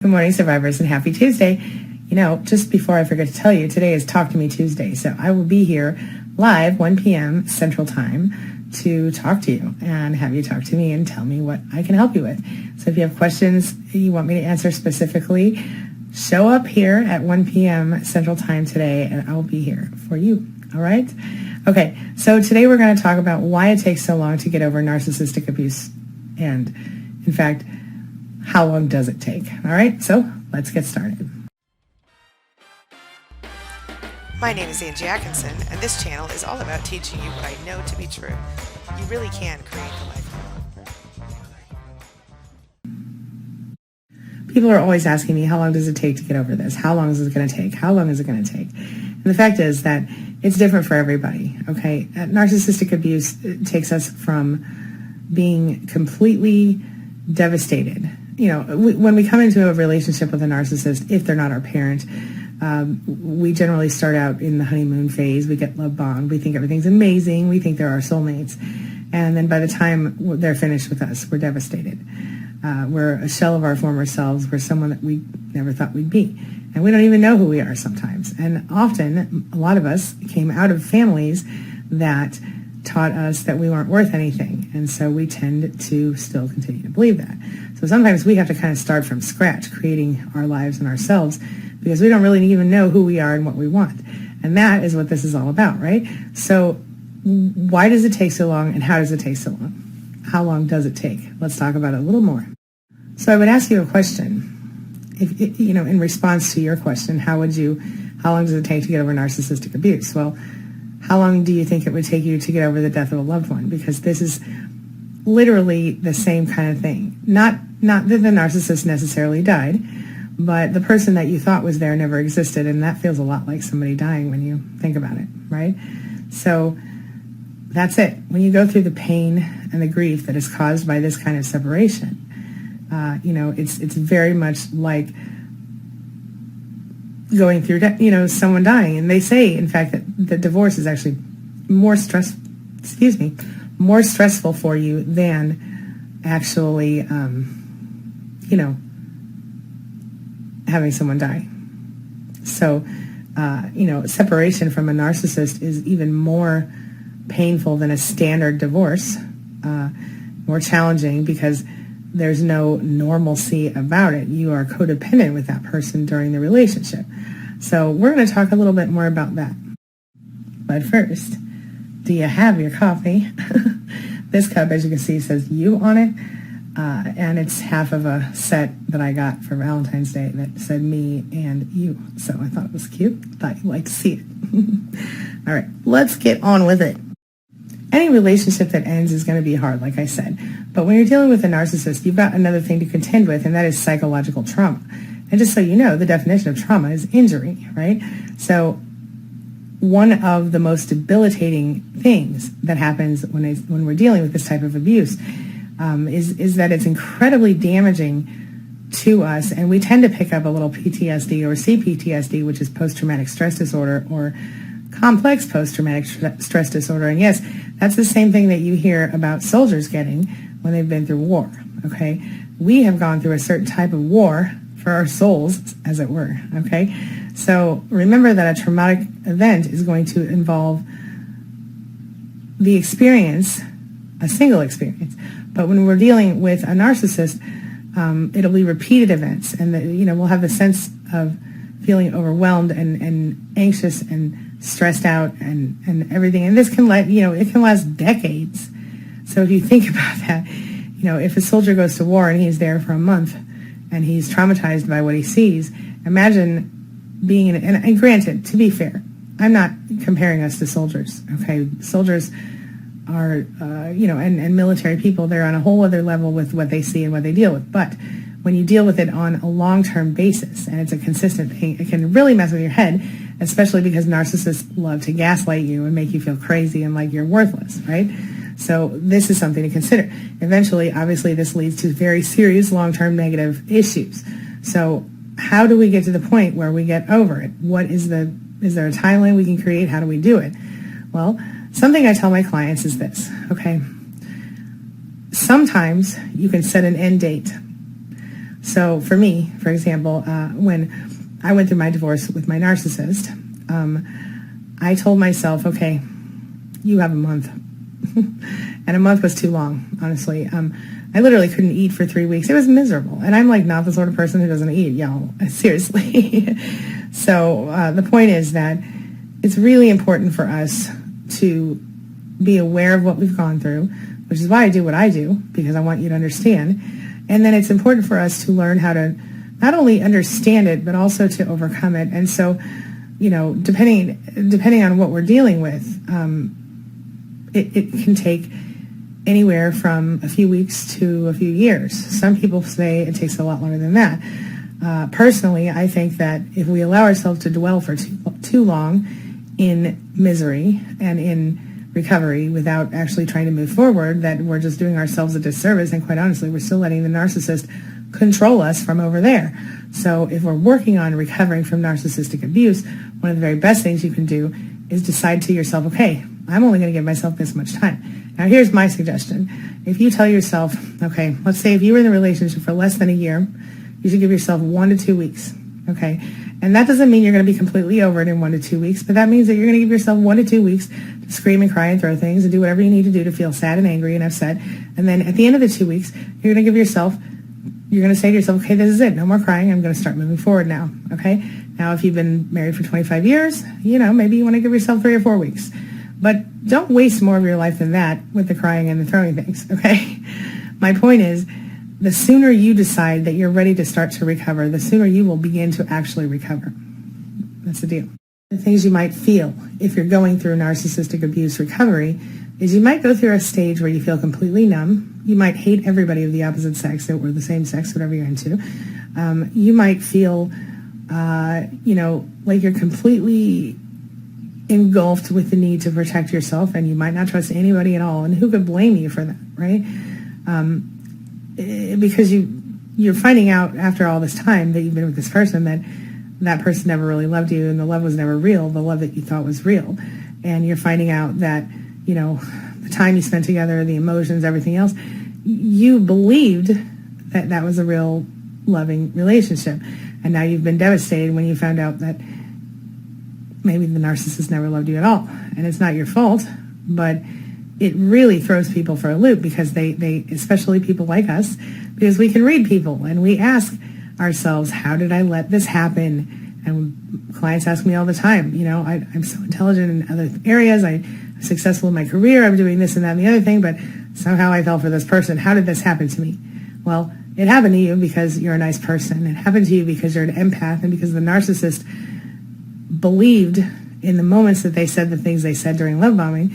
Good morning, survivors, and happy Tuesday. Just before I forget to tell you, today is Talk to Me Tuesday, so I will be here live 1 p.m. Central Time to talk to you and have you talk to me and tell me what I can help you with. So if you have questions you want me to answer specifically, show up here at 1 p.m. Central Time today, and I will be here for you, all right? Okay, so today we're going to talk about why it takes so long to get over narcissistic abuse, and in fact, how long does it take? All right, so let's get started. My name is Angie Atkinson, and this channel is all about teaching you what I know to be true. You really can create the life you want. People are always asking me, how long does it take to get over this? How long is it going to take? How long is it going to take? And the fact is that it's different for everybody, okay? Narcissistic abuse takes us from being completely devastated. When we come into a relationship with a narcissist, if they're not our parent, we generally start out in the honeymoon phase. We get love bombed. We think everything's amazing. We think they're our soulmates. And then by the time they're finished with us, we're devastated. We're a shell of our former selves. We're someone that we never thought we'd be. And we don't even know who we are sometimes. And often, a lot of us came out of families that taught us that we weren't worth anything. And so we tend to still continue to believe that. So sometimes we have to kind of start from scratch, creating our lives and ourselves, because we don't really even know who we are and what we want. And that is what this is all about, right? So why does it take so long, and how does it take so long? How long does it take? Let's talk about it a little more. So I would ask you a question. If in response to your question, how long does it take to get over narcissistic abuse? Well, how long do you think it would take you to get over the death of a loved one? Because this is literally the same kind of thing. Not that the narcissist necessarily died, but the person that you thought was there never existed, and that feels a lot like somebody dying when you think about it, right? So that's it. When you go through the pain and the grief that is caused by this kind of separation, it's very much like going through, someone dying. And they say, in fact, that the divorce is actually more stressful for you than actually, having someone die. So, separation from a narcissist is even more painful than a standard divorce, more challenging because there's no normalcy about it. You are codependent with that person during the relationship. So we're going to talk a little bit more about that. But first, do you have your coffee? This cup, as you can see, says you on it. And it's half of a set that I got for Valentine's Day that said me and you. So I thought it was cute. Thought you'd like to see it. All right, let's get on with it. Any relationship that ends is going to be hard, like I said. But when you're dealing with a narcissist, you've got another thing to contend with, and that is psychological trauma. And just so you know, the definition of trauma is injury, right? So one of the most debilitating things that happens when we're dealing with this type of abuse is that it's incredibly damaging to us, and we tend to pick up a little PTSD or CPTSD, which is post-traumatic stress disorder, or complex post-traumatic stress disorder. And yes, that's the same thing that you hear about soldiers getting when they've been through war, okay? We have gone through a certain type of war for our souls, as it were, okay? So remember that a traumatic event is going to involve the experience, a single experience. But when we're dealing with a narcissist, it'll be repeated events, and we'll have the sense of feeling overwhelmed and anxious and stressed out and everything. And this can it can last decades. So if you think about that, if a soldier goes to war and he's there for a month and he's traumatized by what he sees, imagine being in, and granted, to be fair, I'm not comparing us to soldiers, okay? Soldiers are, and military people, they're on a whole other level with what they see and what they deal with. But when you deal with it on a long-term basis and it's a consistent thing, it can really mess with your head, especially because narcissists love to gaslight you and make you feel crazy and like you're worthless, right? So this is something to consider. Eventually, obviously, this leads to very serious long-term negative issues. So how do we get to the point where we get over it? Is there a timeline we can create? How do we do it? Well, something I tell my clients is this, okay? Sometimes you can set an end date. So for me, for example, when I went through my divorce with my narcissist, I told myself, okay, you have a month. And a month was too long, honestly. I literally couldn't eat for 3 weeks. It was miserable. And I'm like not the sort of person who doesn't eat, y'all. Seriously. So the point is that it's really important for us to be aware of what we've gone through, which is why I do what I do, because I want you to understand. And then it's important for us to learn how to not only understand it, but also to overcome it. And so, depending on what we're dealing with, it can take anywhere from a few weeks to a few years. Some people say it takes a lot longer than that. Personally, I think that if we allow ourselves to dwell for too long in misery and in recovery without actually trying to move forward, that we're just doing ourselves a disservice, and quite honestly, we're still letting the narcissist control us from over there. So if we're working on recovering from narcissistic abuse, one of the very best things you can do is decide to yourself, okay, I'm only going to give myself this much time. Now, here's my suggestion. If you tell yourself, okay, let's say if you were in a relationship for less than a year, you should give yourself 1 to 2 weeks, okay? And that doesn't mean you're going to be completely over it in 1 to 2 weeks, but that means that you're going to give yourself 1 to 2 weeks to scream and cry and throw things and do whatever you need to do to feel sad and angry and upset. And then at the end of the 2 weeks, you're going to say to yourself, okay, this is it. No more crying. I'm going to start moving forward now, okay? Now, if you've been married for 25 years, maybe you want to give yourself 3 or 4 weeks. But don't waste more of your life than that with the crying and the throwing things, okay? My point is, the sooner you decide that you're ready to start to recover, the sooner you will begin to actually recover. That's the deal. The things you might feel if you're going through narcissistic abuse recovery is you might go through a stage where you feel completely numb. You might hate everybody of the opposite sex or the same sex, whatever you're into. You might feel, like you're completely engulfed with the need to protect yourself, and you might not trust anybody at all. And who could blame you for that, right? Because you're finding out after all this time that you've been with this person that person never really loved you, and the love was never real, the love that you thought was real. And you're finding out that, the time you spent together, the emotions, everything else, you believed that that was a real loving relationship. And now you've been devastated when you found out that maybe the narcissist never loved you at all. And it's not your fault, but it really throws people for a loop, because they especially people like us, because we can read people and we ask ourselves, how did I let this happen? And clients ask me all the time, I'm so intelligent in other areas, I'm successful in my career, I'm doing this and that and the other thing, but somehow I fell for this person. How did this happen to me? Well, it happened to you because you're a nice person. It happened to you because you're an empath, and because the narcissist believed in the moments that they said the things they said during love bombing.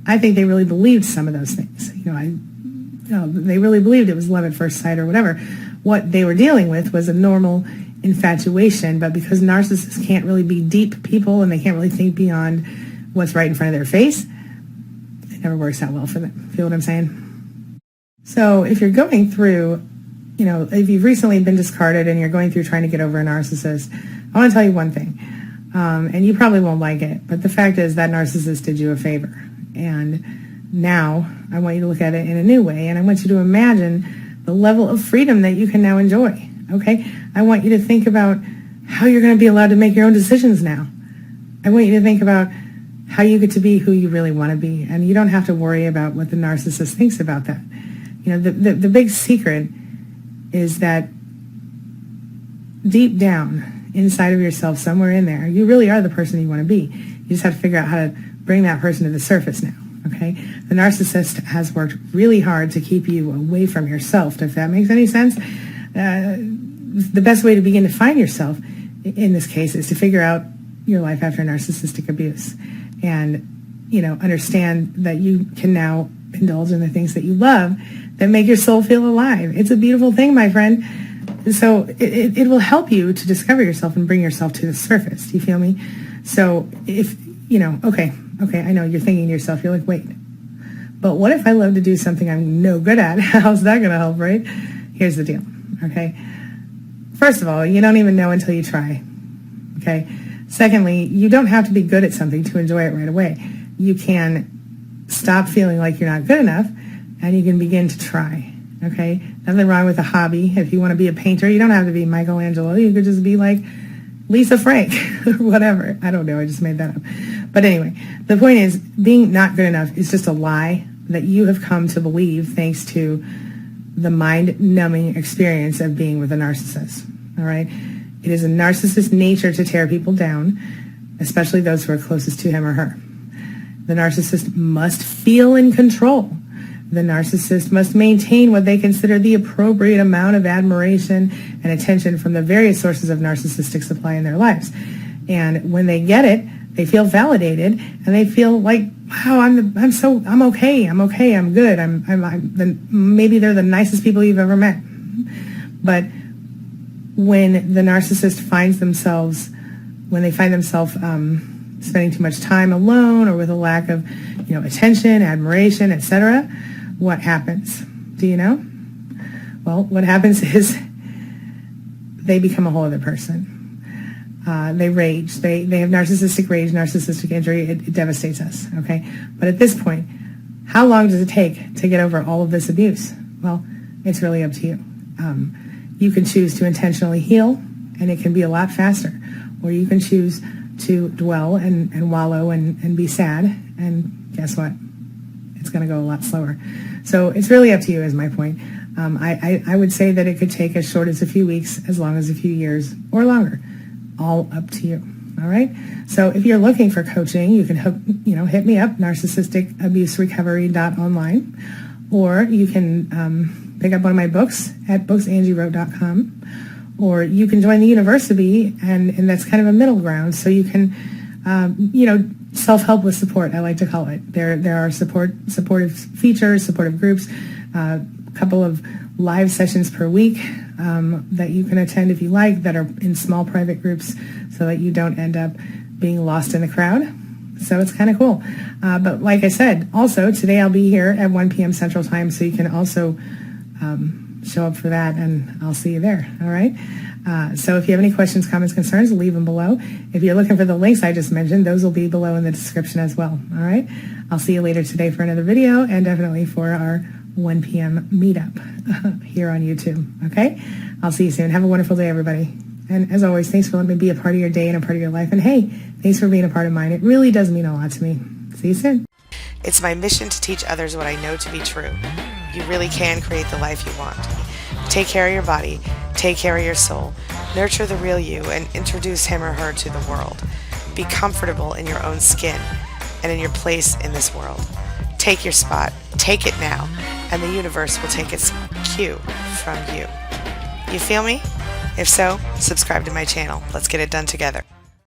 I think they really believed some of those things. They really believed it was love at first sight or whatever. What they were dealing with was a normal infatuation, but because narcissists can't really be deep people and they can't really think beyond what's right in front of their face, it never works out well for them. Feel what I'm saying? So if you're going through, if you've recently been discarded and you're going through trying to get over a narcissist, I want to tell you one thing, and you probably won't like it, but the fact is that narcissist did you a favor. And now I want you to look at it in a new way, and I want you to imagine the level of freedom that you can now enjoy, okay? I want you to think about how you're going to be allowed to make your own decisions now. I want you to think about how you get to be who you really want to be, and you don't have to worry about what the narcissist thinks about that. The big secret is that deep down inside of yourself, somewhere in there, you really are the person you want to be. You just have to figure out how to bring that person to the surface now, okay? The narcissist has worked really hard to keep you away from yourself, if that makes any sense. The best way to begin to find yourself in this case is to figure out your life after narcissistic abuse and, understand that you can now indulge in the things that you love that make your soul feel alive. It's a beautiful thing, my friend. So it will help you to discover yourself and bring yourself to the surface. Do you feel me? So if, okay, I know you're thinking to yourself, you're like, wait, but what if I love to do something I'm no good at? How's that going to help, right? Here's the deal, okay? First of all, you don't even know until you try, okay? Secondly, you don't have to be good at something to enjoy it right away. You can stop feeling like you're not good enough, and you can begin to try, Okay? Nothing wrong with a hobby. If you want to be a painter, you don't have to be Michelangelo. You could just be like Lisa Frank or whatever. I don't know. I just made that up. But anyway, the point is, being not good enough is just a lie that you have come to believe thanks to the mind-numbing experience of being with a narcissist. All right? It is a narcissist's nature to tear people down, especially those who are closest to him or her. The narcissist must feel in control. The narcissist must maintain what they consider the appropriate amount of admiration and attention from the various sources of narcissistic supply in their lives. And when they get it, they feel validated and they feel like, wow, I'm okay, I'm good, maybe they're the nicest people you've ever met. But when the narcissist finds themselves spending too much time alone or with a lack of, attention, admiration, etc., what happens? Do you know? Well, what happens is they become a whole other person. They rage. They have narcissistic rage, narcissistic injury. It devastates us, okay? But at this point, how long does it take to get over all of this abuse? Well, it's really up to you. You can choose to intentionally heal, and it can be a lot faster. Or you can choose to dwell and wallow and be sad, and guess what? It's going to go a lot slower. So it's really up to you is my point. I would say that it could take as short as a few weeks, as long as a few years, or longer. All up to you. All right? So if you're looking for coaching, you can hit me up, narcissisticabuserecovery.online, or you can pick up one of my books at booksangiewrote.com, or you can join the university, and that's kind of a middle ground. So you can, self-help with support, I like to call it. There are supportive features, supportive groups, a couple of live sessions per week that you can attend if you like, that are in small private groups so that you don't end up being lost in the crowd. So it's kind of cool. But like I said, also today I'll be here at 1 p.m. Central Time, so you can also show up for that, and I'll see you there. All right? So if you have any questions, comments, concerns, leave them below. If you're looking for the links I just mentioned, those will be below in the description as well. All right? I'll see you later today for another video, and definitely for our 1 p.m. meetup here on YouTube. Okay? I'll see you soon. Have a wonderful day, everybody. And as always, thanks for letting me be a part of your day and a part of your life. And hey, thanks for being a part of mine. It really does mean a lot to me. See you soon. It's my mission to teach others what I know to be true. You really can create the life you want. Take care of your body, take care of your soul, nurture the real you, and introduce him or her to the world. Be comfortable in your own skin and in your place in this world. Take your spot, take it now, and the universe will take its cue from you. You feel me? If so, subscribe to my channel. Let's get it done together.